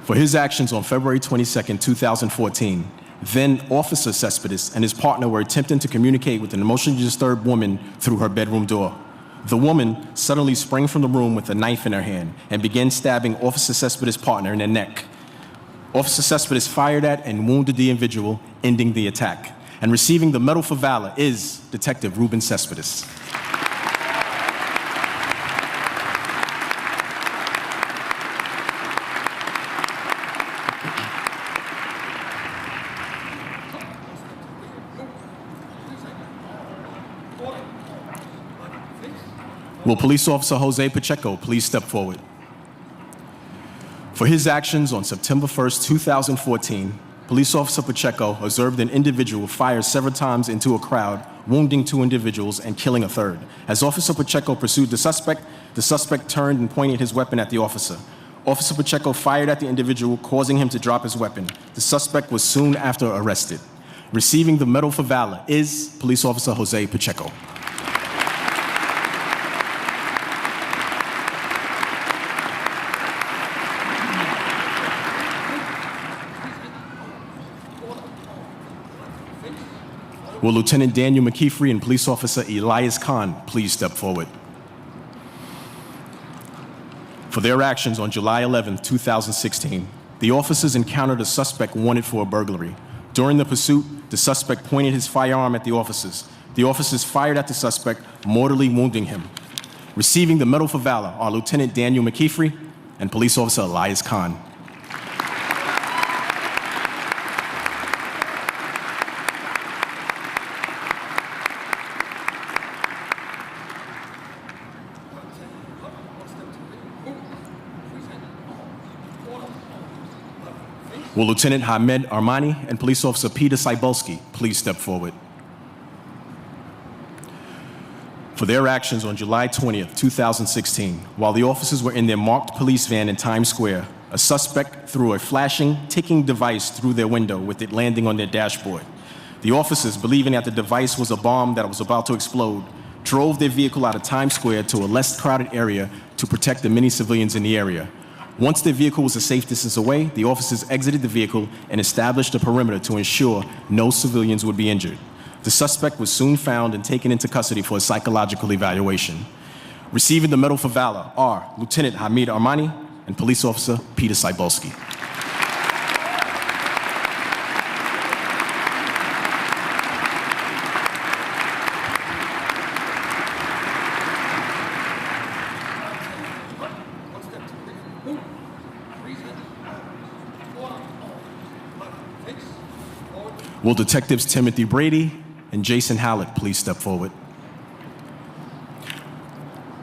For his actions on February 22, 2014, then Officer Cespedes and his partner were attempting to communicate with an emotionally disturbed woman through her bedroom door. The woman suddenly sprang from the room with a knife in her hand and began stabbing Officer Cespedes' partner in the neck. Officer Cespedes fired at and wounded the individual, ending the attack. And receiving the Medal for Valor is Detective Ruben Cespedes. Will Police Officer Jose Pacheco please step forward? For his actions on September 1, 2014, Police Officer Pacheco observed an individual fire several times into a crowd, wounding 2 individuals and killing a third. As Officer Pacheco pursued the suspect turned and pointed his weapon at the officer. Officer Pacheco fired at the individual, causing him to drop his weapon. The suspect was soon after arrested. Receiving the Medal for Valor is Police Officer Jose Pacheco. Will Lieutenant Daniel McKeefrey and Police Officer Elias Khan please step forward? For their actions on July 11, 2016, the officers encountered a suspect wanted for a burglary. During the pursuit, the suspect pointed his firearm at the officers. The officers fired at the suspect, mortally wounding him. Receiving the Medal for Valor are Lieutenant Daniel McKeefrey and Police Officer Elias Khan. Will Lieutenant Hamed Armani and Police Officer Peter Cybulski please step forward? For their actions on July 20, 2016, while the officers were in their marked police van in Times Square, a suspect threw a flashing, ticking device through their window with it landing on their dashboard. The officers, believing that the device was a bomb that was about to explode, drove their vehicle out of Times Square to a less crowded area to protect the many civilians in the area. Once their vehicle was a safe distance away, the officers exited the vehicle and established a perimeter to ensure no civilians would be injured. The suspect was soon found and taken into custody for a psychological evaluation. Receiving the Medal for Valor are Lieutenant Hamid Armani and Police Officer Peter Cybulski. Will Detectives Timothy Brady and Jason Hallett please step forward?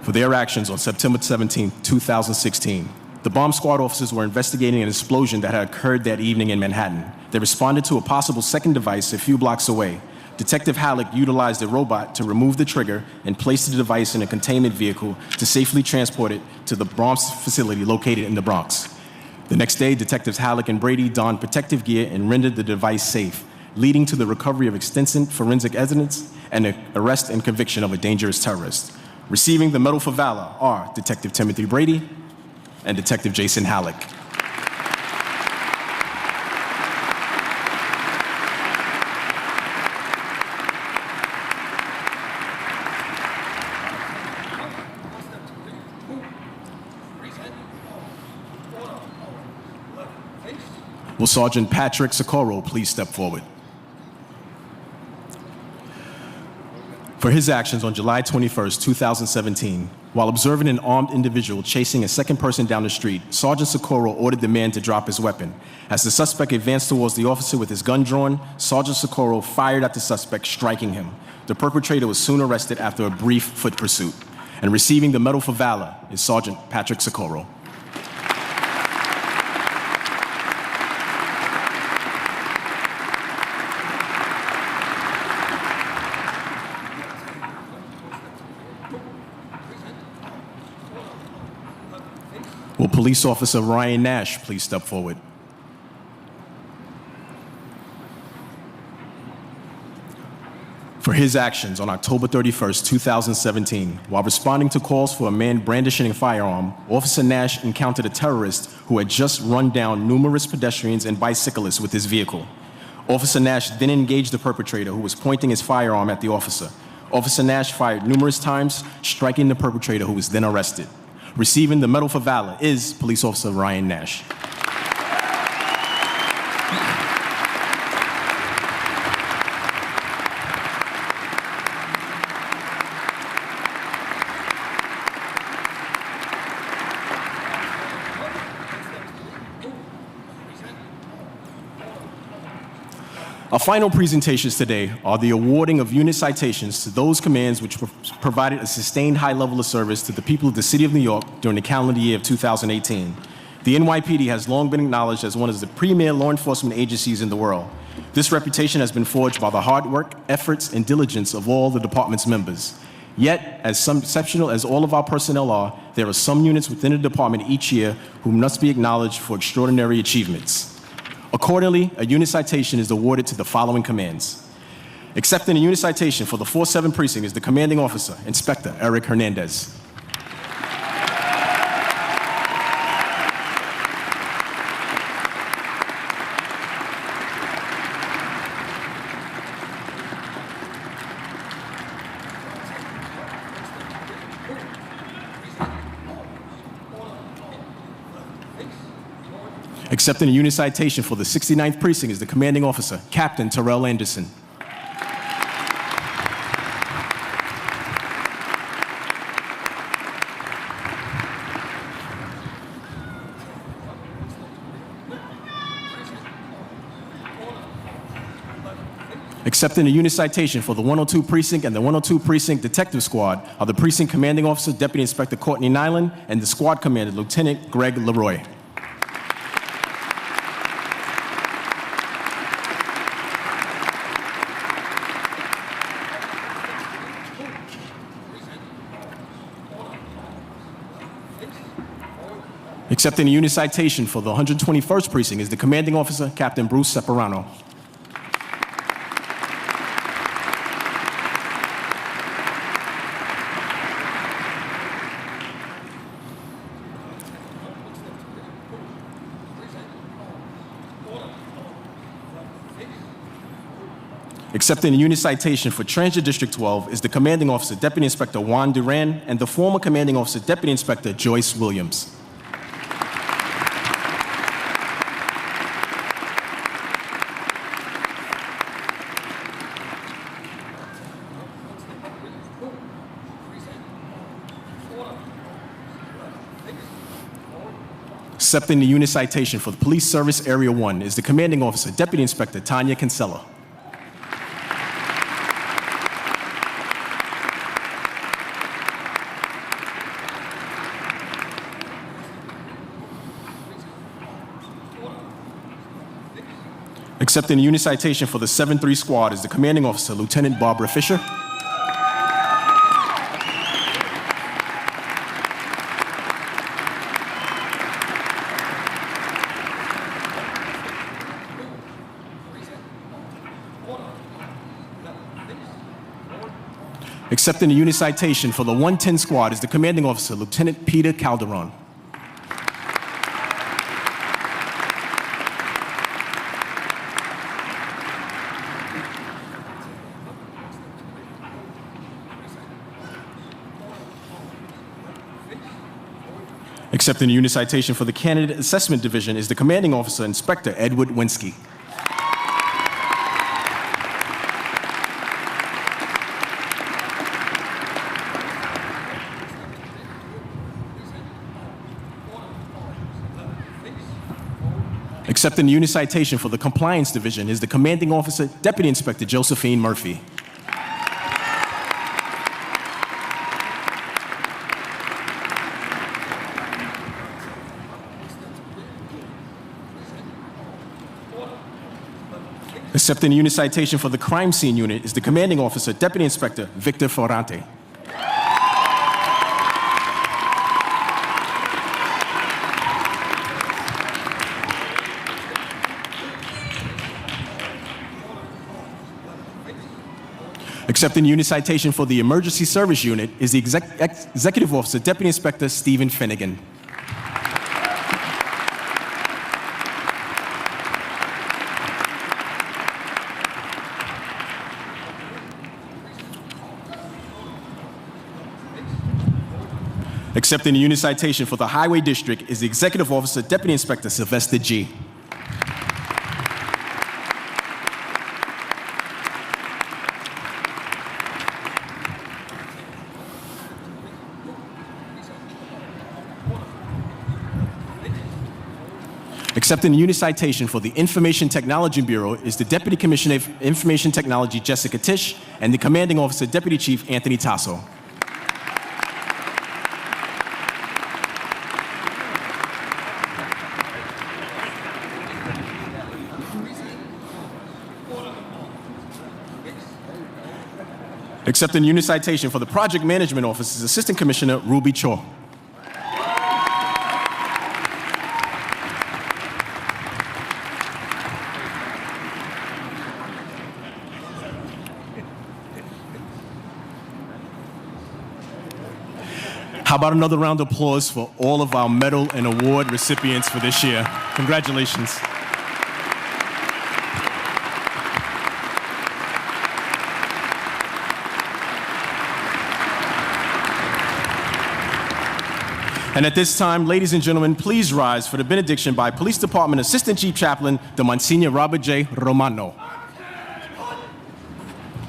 For their actions on September 17, 2016, the bomb squad officers were investigating an explosion that had occurred that evening in Manhattan. They responded to a possible second device a few blocks away. Detective Hallett utilized a robot to remove the trigger and place the device in a containment vehicle to safely transport it to the Bronx facility located in the Bronx. The next day, Detectives Hallett and Brady donned protective gear and rendered the device safe, leading to the recovery of extensive forensic evidence and the arrest and conviction of a dangerous terrorist. Receiving the Medal for Valor are Detective Timothy Brady and Detective Jason Hallett. Will Sergeant Patrick Socorro please step forward? For his actions on July 21, 2017, while observing an armed individual chasing a second person down the street, Sergeant Socorro ordered the man to drop his weapon. As the suspect advanced towards the officer with his gun drawn, Sergeant Socorro fired at the suspect, striking him. The perpetrator was soon arrested after a brief foot pursuit. And receiving the Medal for Valor is Sergeant Patrick Socorro. Will Police Officer Ryan Nash please step forward? For his actions on October 31, 2017, while responding to calls for a man brandishing a firearm, Officer Nash encountered a terrorist who had just run down numerous pedestrians and bicyclists with his vehicle. Officer Nash then engaged the perpetrator, who was pointing his firearm at the officer. Officer Nash fired numerous times, striking the perpetrator, who was then arrested. Receiving the Medal for Valor is Police Officer Ryan Nash. Our final presentations today are the awarding of unit citations to those commands which provided a sustained high level of service to the people of the City of New York during the calendar year of 2018. The NYPD has long been acknowledged as one of the premier law enforcement agencies in the world. This reputation has been forged by the hard work, efforts, and diligence of all the department's members. Yet, as exceptional as all of our personnel are, there are some units within the department each year who must be acknowledged for extraordinary achievements. Accordingly, a unit citation is awarded to the following commands. Accepting a unit citation for the 4-7 precinct is the commanding officer, Inspector Eric Hernandez. Accepting a unit citation for the 69th precinct is the commanding officer, Captain Terrell Anderson. Accepting a unit citation for the 102 precinct and the 102 precinct detective squad are the precinct commanding officer, Deputy Inspector Courtney Nyland, and the squad commander, Lieutenant Greg Leroy. Accepting a unit citation for the 121st precinct is the commanding officer, Captain Bruce Separano. Accepting the unit citation for Transit District 12 is the Commanding Officer Deputy Inspector Juan Duran and the former Commanding Officer Deputy Inspector Joyce Williams. Accepting the unit citation for the Police Service Area 1 is the Commanding Officer Deputy Inspector Tanya Kinsella. Accepting the unit citation for the 7-3 Squad is the Commanding Officer Lieutenant Barbara Fisher. Accepting the unit citation for the 110 Squad is the Commanding Officer Lieutenant Peter Calderon. Accepting the unit citation for the Candidate Assessment Division is the Commanding Officer Inspector Edward Winsky. Accepting the unit citation for the Compliance Division is the Commanding Officer Deputy Inspector Josephine Murphy. Accepting the unit citation for the Crime Scene Unit is the Commanding Officer Deputy Inspector Victor Ferrante. Accepting the unit citation for the Emergency Service Unit is the Executive Officer Deputy Inspector Stephen Finnegan. Accepting the unit citation for the Highway District is the Executive Officer Deputy Inspector Sylvester G. Accepting the unit citation for the Information Technology Bureau is the Deputy Commissioner of Information Technology Jessica Tisch and the Commanding Officer Deputy Chief Anthony Tasso. Accepting the unit citation for the Project Management Office is Assistant Commissioner Ruby Cho. How about another round of applause for all of our medal and award recipients for this year? Congratulations. And at this time, ladies and gentlemen, please rise for the benediction by Police Department Assistant Chief Chaplain, the Monsignor Robert J. Romano.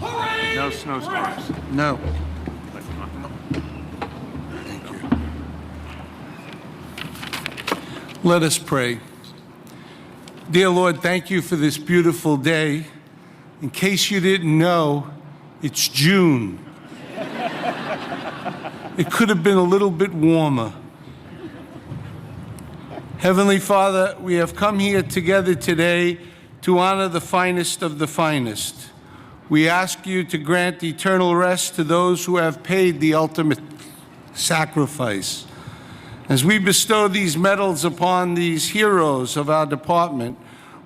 No snowstorms. No. Let us pray. Dear Lord, thank you for this beautiful day. In case you didn't know, it's June. It could have been a little bit warmer. Heavenly Father, we have come here together today to honor the finest of the finest. We ask you to grant eternal rest to those who have paid the ultimate sacrifice. As we bestow these medals upon these heroes of our department,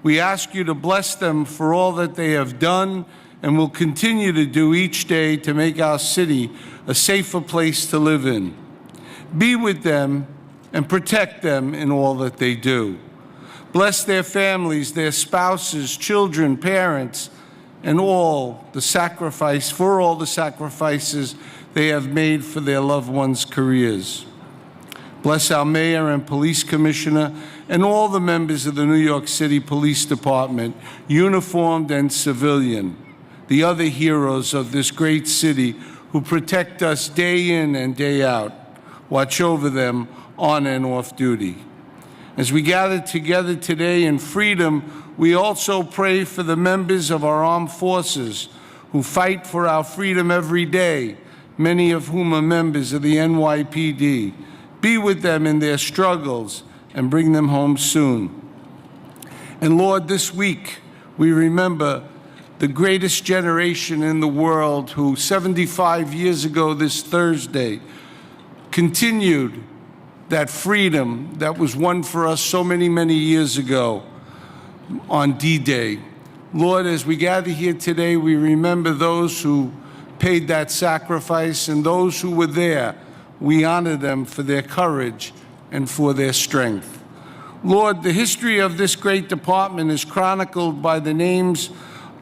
we ask you to bless them for all that they have done and will continue to do each day to make our city a safer place to live in. Be with them and protect them in all that they do. Bless their families, their spouses, children, parents, and all the sacrifices they have made for their loved ones' careers. Bless our mayor and police commissioner and all the members of the New York City Police Department, uniformed and civilian, the other heroes of this great city who protect us day in and day out. Watch over them on and off duty. As we gather together today in freedom, we also pray for the members of our armed forces who fight for our freedom every day, many of whom are members of the NYPD. Be with them in their struggles and bring them home soon. And Lord, this week we remember the greatest generation in the world who 75 years ago this Thursday continued that freedom that was won for us so many, many years ago on D-Day. Lord, as we gather here today, we remember those who paid that sacrifice, and those who were there, we honor them for their courage and for their strength. Lord, the history of this great department is chronicled by the names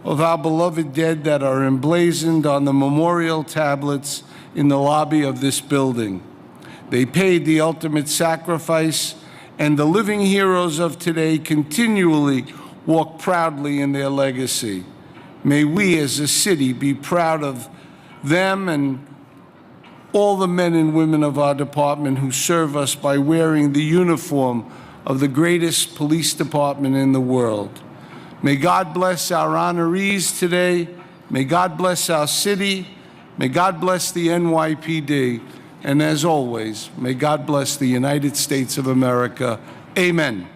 of our beloved dead that are emblazoned on the memorial tablets in the lobby of this building. They paid the ultimate sacrifice, and the living heroes of today continually walk proudly in their legacy. May we as a city be proud of them and all the men and women of our department who serve us by wearing the uniform of the greatest police department in the world. May God bless our honorees today. May God bless our city. May God bless the NYPD. And as always, may God bless the United States of America. Amen.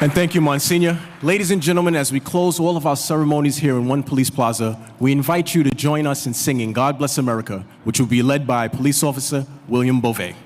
And thank you, Monsignor. Ladies and gentlemen, as we close all of our ceremonies here in One Police Plaza, we invite you to join us in singing God Bless America, which will be led by Police Officer William Beauvais.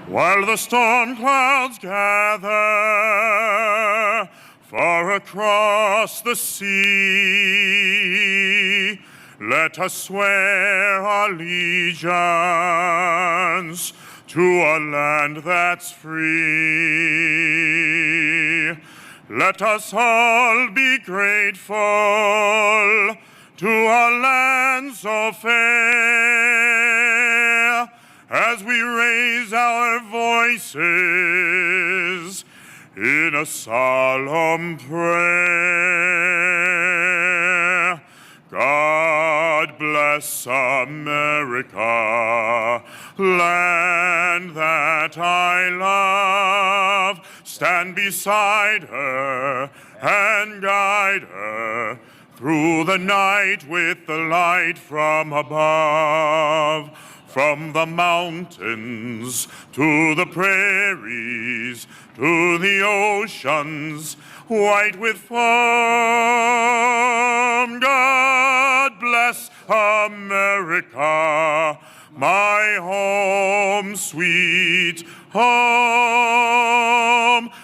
While the storm clouds gather far across the sea, let us swear allegiance to a land that's free. Let us all be grateful to a land so fair, as we raise our voices in a solemn prayer. God bless America, land that I love. Stand beside her and guide her through the night with the light from above. From the mountains to the prairies, to the oceans, white with foam. God bless America, my home, sweet home.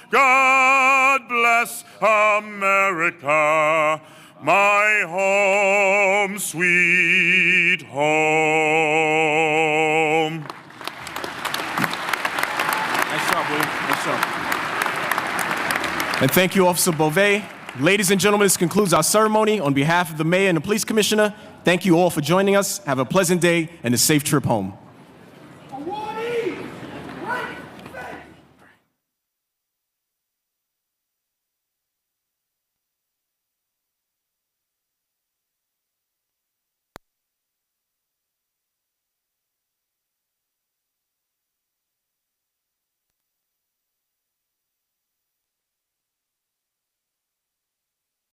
God bless America, my home, sweet home. Nice job, William. Nice job. And thank you, Officer Beauvais. Ladies and gentlemen, this concludes our ceremony. On behalf of the Mayor and the Police Commissioner, thank you all for joining us. Have a pleasant day and a safe trip home.